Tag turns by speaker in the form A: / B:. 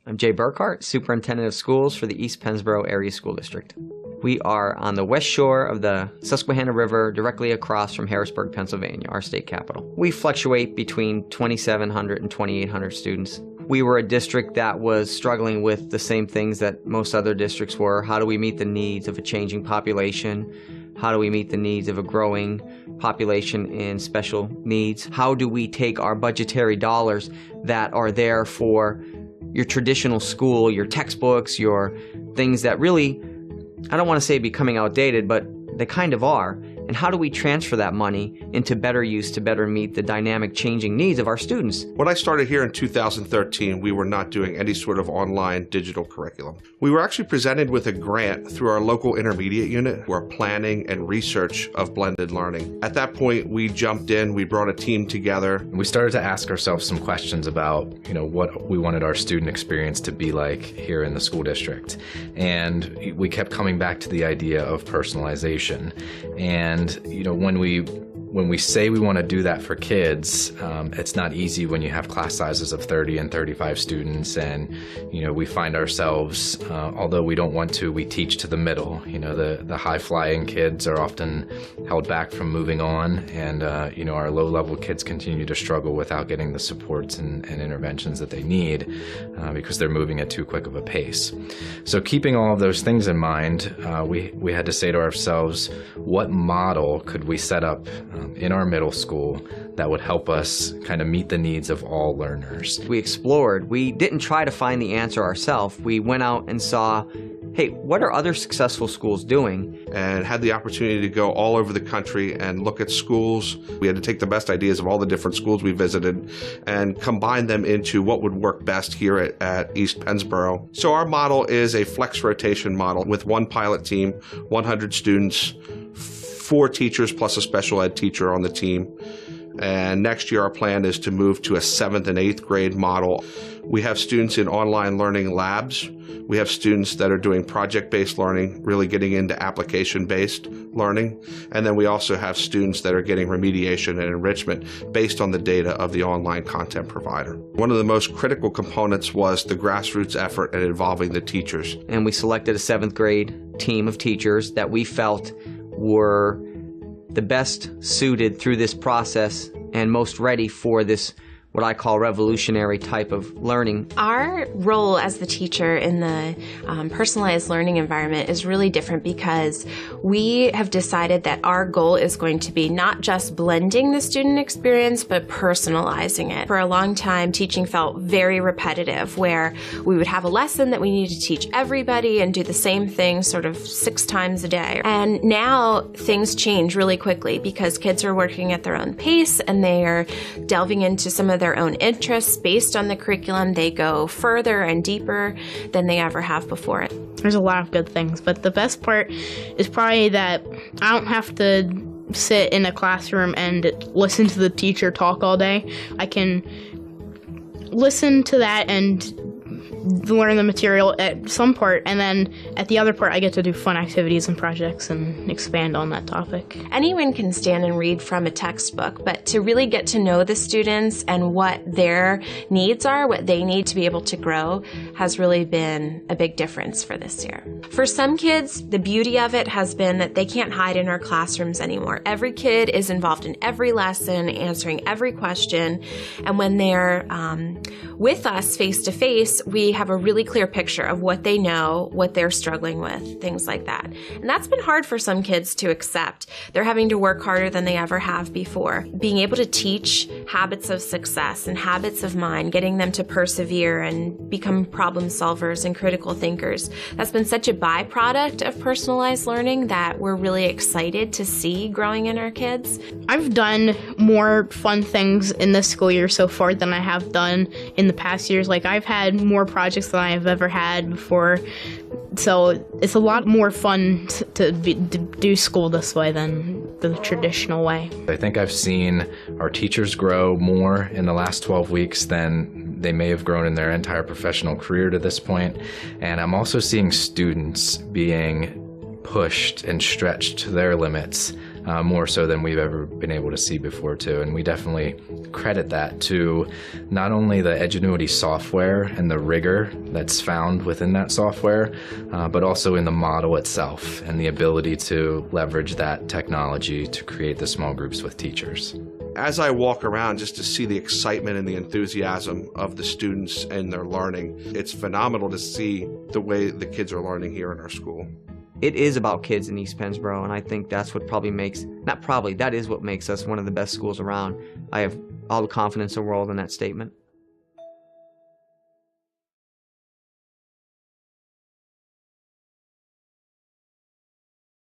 A: I'm Jay Burkhart, Superintendent of Schools for the East Pennsboro Area School District. We are on the west shore of the Susquehanna River, directly across from Harrisburg, Pennsylvania, our state capital. We fluctuate between 2,700 and 2,800 students. We were a district that was struggling with the same things that most other districts were. How do we meet the needs of a changing population? How do we meet the needs of a growing population in special needs? How do we take our budgetary dollars that are there for your traditional school, your textbooks, your things that really, I don't want to say becoming outdated, but they kind of are. And how do we transfer that money into better use to better meet the dynamic changing needs of our students?
B: When I started here in 2013, we were not doing any sort of online digital curriculum. We were actually presented with a grant through our local intermediate unit for planning and research of blended learning. At that point, we jumped in, we brought a team together.
C: We started to ask ourselves some questions about, what we wanted our student experience to be like here in the school district. And we kept coming back to the idea of personalization. And when we say we want to do that for kids, it's not easy when you have class sizes of 30 and 35 students, and we find ourselves, although we don't want to, we teach to the middle. The high-flying kids are often held back from moving on, and our low-level kids continue to struggle without getting the supports and interventions that they need because they're moving at too quick of a pace. So keeping all of those things in mind, we had to say to ourselves, what model could we set up in our middle school that would help us kind of meet the needs of all learners?
A: We explored. We didn't try to find the answer ourselves. We went out and saw, hey, what are other successful schools doing?
B: And had the opportunity to go all over the country and look at schools. We had to take the best ideas of all the different schools we visited and combine them into what would work best here at East Pennsboro. So our model is a flex rotation model with one pilot team, 100 students, 4 teachers plus a special ed teacher on the team. And next year our plan is to move to a 7th and 8th grade model. We have students in online learning labs. We have students that are doing project-based learning, really getting into application-based learning. And then we also have students that are getting remediation and enrichment based on the data of the online content provider. One of the most critical components was the grassroots effort at involving the teachers.
A: And we selected a 7th grade team of teachers that we felt were the best suited through this process and most ready for this, what I call revolutionary type of learning.
D: Our role as the teacher in the personalized learning environment is really different because we have decided that our goal is going to be not just blending the student experience, but personalizing it. For a long time, teaching felt very repetitive, where we would have a lesson that we needed to teach everybody and do the same thing sort of 6 times a day. And now things change really quickly because kids are working at their own pace and they are delving into some of their own interests based on the curriculum. They go further and deeper than they ever have before.
E: There's a lot of good things, but the best part is probably that I don't have to sit in a classroom and listen to the teacher talk all day. I can listen to that and learn the material at some part, and then at the other part I get to do fun activities and projects and expand on that topic.
D: Anyone can stand and read from a textbook, but to really get to know the students and what their needs are, what they need to be able to grow, has really been a big difference for this year. For some kids, the beauty of it has been that they can't hide in our classrooms anymore. Every kid is involved in every lesson, answering every question, and when they're with us face to face, we have a really clear picture of what they know, what they're struggling with, things like that. And that's been hard for some kids to accept. They're having to work harder than they ever have before. Being able to teach habits of success and habits of mind, getting them to persevere and become problem solvers and critical thinkers, that's been such a byproduct of personalized learning that we're really excited to see growing in our kids.
E: I've done more fun things in this school year so far than I have done in the past years. Like, I've had more projects than I've ever had before, so it's a lot more fun to do school this way than the traditional way.
C: I think I've seen our teachers grow more in the last 12 weeks than they may have grown in their entire professional career to this point, and I'm also seeing students being pushed and stretched to their limits more so than we've ever been able to see before too. And we definitely credit that to not only the Edgenuity software and the rigor that's found within that software, but also in the model itself and the ability to leverage that technology to create the small groups with teachers.
B: As I walk around just to see the excitement and the enthusiasm of the students and their learning, it's phenomenal to see the way the kids are learning here in our school.
A: It is about kids in East Pennsboro, and I think that's what that is what makes us one of the best schools around. I have all the confidence in the world in that statement.